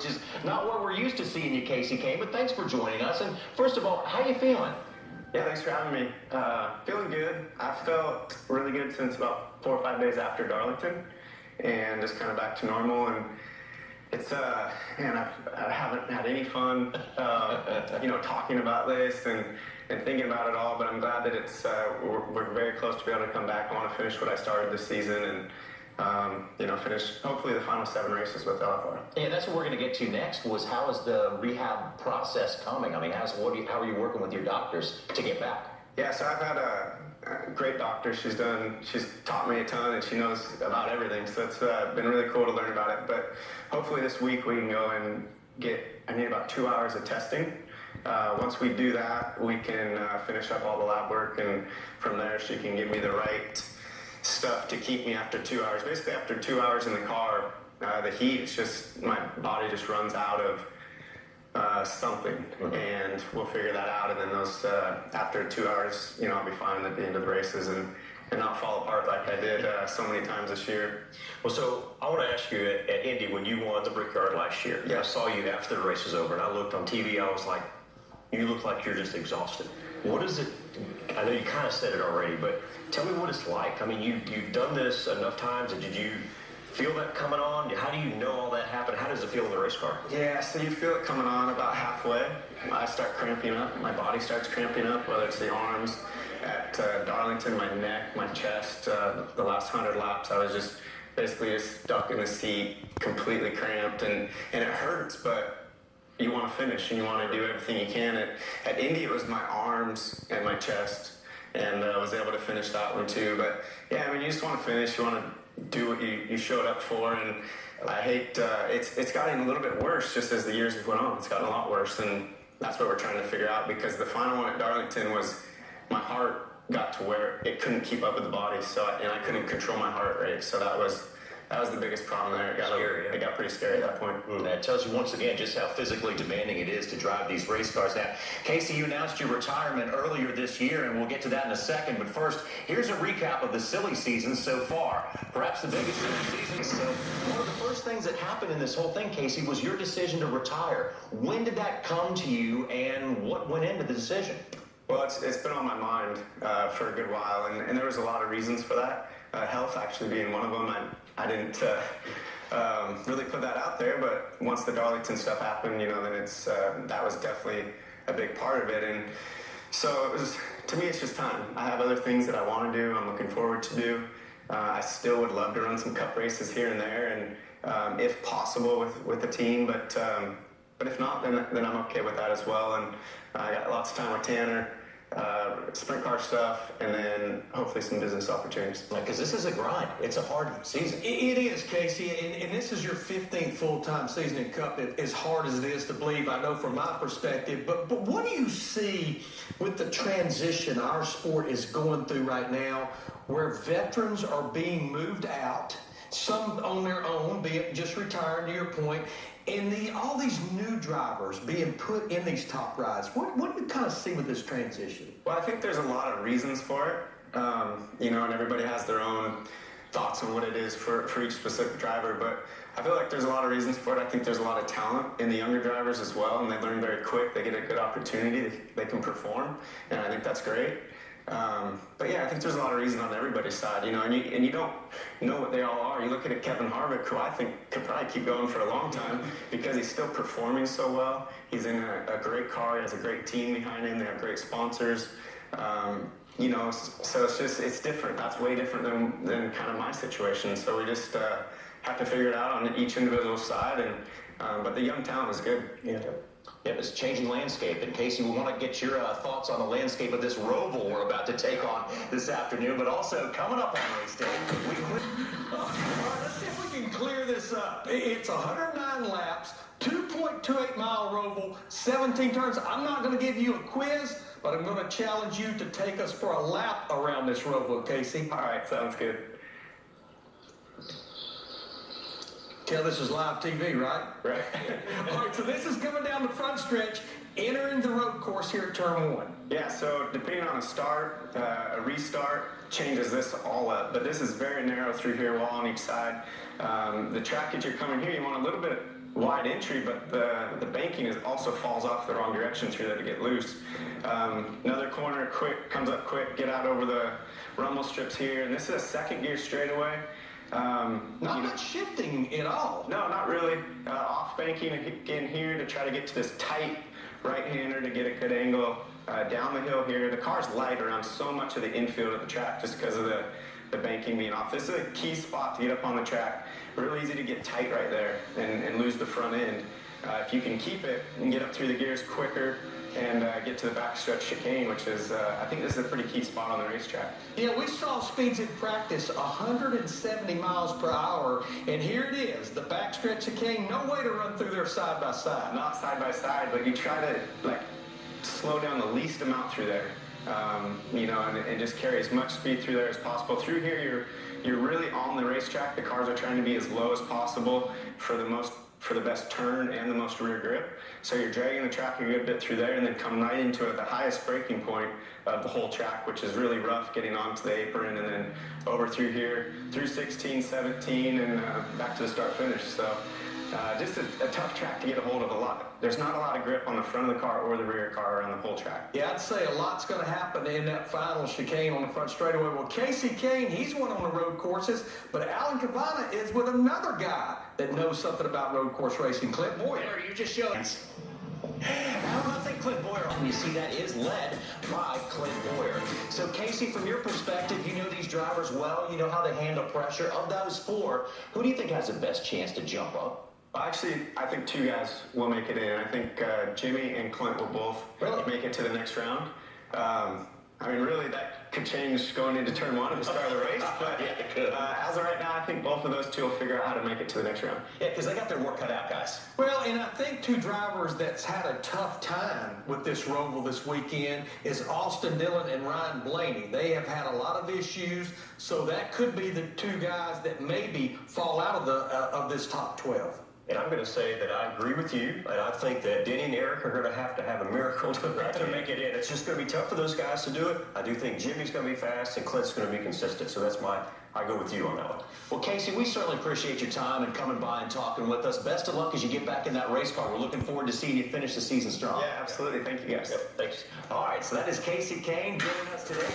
which is not what we're used to seeing you, Kasey Kahne, but thanks for joining us. And first of all, how you feeling? Yeah, thanks for having me. Feeling good. I felt really good since about 4 or 5 days after Darlington, and just kind of back to normal. And it's man, I haven't had any fun, talking about this and thinking about it all. But I'm glad that it's we're very close to be able to come back. I want to finish what I started this season and finish hopefully the final 7 races with LFR. Yeah, that's what we're going to get to next. Was how is the rehab process coming? I mean, how are you working with your doctors to get back? Yeah, so I've had a great doctor. She's taught me a ton, and she knows about everything. So it's been really cool to learn about it. But hopefully this week we can go and I need about 2 hours of testing. Once we do that, we can finish up all the lab work, and from there she can give me the right stuff to keep me after 2 hours. Basically, after 2 hours in the car, the heat, it's just, my body just runs out of something, and we'll figure that out. And then those, after 2 hours, I'll be fine at the end of the races and not fall apart like I did so many times this year. Well, so I want to ask you at Indy, when you won the Brickyard last year, I saw you after the race was over, and I looked on TV, I was like, you look like you're just exhausted. What is it? I know you kind of said it already, but tell me what it's like. I mean, you've done this enough times, and did you feel that coming on? How do you know all that happened? How does it feel in the race car? Yeah, so you feel it coming on about halfway. I start cramping up. My body starts cramping up, whether it's the arms. At Darlington, my neck, my chest, the last 100 laps, I was just basically just stuck in the seat, completely cramped, and it hurts, but you want to finish and you want to do everything you can. At Indy, it was my arms and my chest, and I was able to finish that one too. But yeah, I mean, you just want to finish. You want to do what you showed up for, and I hate it's gotten a little bit worse just as the years have went on. It's gotten a lot worse, and that's what we're trying to figure out, because the final one at Darlington was my heart got to where it couldn't keep up with the body, and I couldn't control my heart rate. So that was the biggest problem there. It got pretty scary at that point. That tells you once again just how physically demanding it is to drive these race cars. Now, Kasey, you announced your retirement earlier this year, and we'll get to that in a second. But first, here's a recap of the silly season so far. Perhaps the biggest silly season. So one of the first things that happened in this whole thing, Kasey, was your decision to retire. When did that come to you, and what went into the decision? Well, it's been on my mind for a good while, and there was a lot of reasons for that. Health actually being one of them. I didn't really put that out there, but once the Darlington stuff happened, then that was definitely a big part of it. And so to me, it's just time. I have other things that I want to do. I'm looking forward to do. I still would love to run some cup races here and there, and if possible with the team, but if not, then I'm okay with that as well. And I got lots of time with Tanner. Sprint car stuff, and then hopefully some business opportunities. Because this is a grind. It's a hard season. It is, Kasey, and this is your 15th full-time season in Cup. As hard as it is to believe, I know from my perspective, but what do you see with the transition our sport is going through right now, where veterans are being moved out, some on their own, be it just retiring, to your point, and all these new drivers being put in these top rides? What do you kind of see with this transition? Well, I think there's a lot of reasons for it, and everybody has their own thoughts on what it is for each specific driver, but I feel like there's a lot of reasons for it. I think there's a lot of talent in the younger drivers as well, and they learn very quick. They get a good opportunity. They can perform, and I think that's great. But yeah, I think there's a lot of reasons on everybody's side, and you don't know what they all are. You look at Kevin Harvick, who I think could probably keep going for a long time because he's still performing so well. He's in a great car. He has a great team behind him. They have great sponsors. So it's different. That's way different than kind of my situation. So we just have to figure it out on each individual side. But the young talent is good. Yeah, it's a changing landscape. And Kasey, we want to get your thoughts on the landscape of this Roval we're about to take on this afternoon, but also coming up on race day. All right, let's see if we can clear this up. It's 109 laps, 2.28 mile Roval, 17 turns. I'm not going to give you a quiz, but I'm going to challenge you to take us for a lap around this Roval, Kasey. All right, sounds good. Tell this is live TV, right? Right. All right, so this is coming down the front stretch, entering the road course here at turn 1. Yeah, so depending on a start, a restart changes this all up, but this is very narrow through here, wall on each side. The track that you're coming here, you want a little bit wide in entry, but the banking also falls off the wrong direction through there to get loose. Another corner, quick, comes up quick, get out over the rumble strips here, and this is a second gear straightaway. Not much shifting at all. No, not really. Off banking again here to try to get to this tight right-hander to get a good angle down the hill here. The car's light around so much of the infield of the track just because of the banking being off. This is a key spot to get up on the track. Really easy to get tight right there and lose the front end. If you can keep it and get up through the gears quicker and get to the backstretch chicane, which is, I think this is a pretty key spot on the racetrack. Yeah, we saw speeds in practice 170 miles per hour, and here it is, the backstretch chicane. No way to run through there side by side. Not side by side, but you try to like slow down the least amount through there, you know, and just carry as much speed through there as possible. Through here, you're really on the racetrack. The cars are trying to be as low as possible for the best turn and the most rear grip. So you're dragging the track a good bit through there and then come right into the highest braking point of the whole track, which is really rough, getting onto the apron and then over through here, through 16, 17, and back to the start finish. So just a tough track to get a hold of. There's not a lot of grip on the front of the car or the rear car around the whole track. Yeah, I'd say a lot's going to happen in that final chicane on the front straightaway. Well, Kasey Kahne, he's one on the road courses, but Alan Kahne is with another guy that knows something about road course racing, Clint Boyer. You just showed. I think Clint Boyer, and you see that is led by Clint Boyer. So Kasey, from your perspective, you know these drivers well. You know how they handle pressure. Of those four, who do you think has the best chance to jump up? Actually, I think two guys will make it in. I think Jimmy and Clint will both make it to the next round. I mean, really, that could change going into turn one at the start of the race. But as of right now, I think both of those two will figure out how to make it to the next round. Yeah, because they got their work cut out, guys. Well, and I think two drivers that's had a tough time with this Roval this weekend is Austin Dillon and Ryan Blaney. They have had a lot of issues, so that could be the two guys that maybe fall out of this top 12. And I'm going to say that I agree with you, and I think that Denny and Eric are going to have a miracle to make it in. It's just going to be tough for those guys to do it. I do think Jimmy's going to be fast, and Clint's going to be consistent. So I go with you on that one. Well, Kasey, we certainly appreciate your time and coming by and talking with us. Best of luck as you get back in that race car. We're looking forward to seeing you finish the season strong. Yeah, absolutely. Thank you, guys. Yep, thanks. All right, so that is Kasey Kahne joining us today.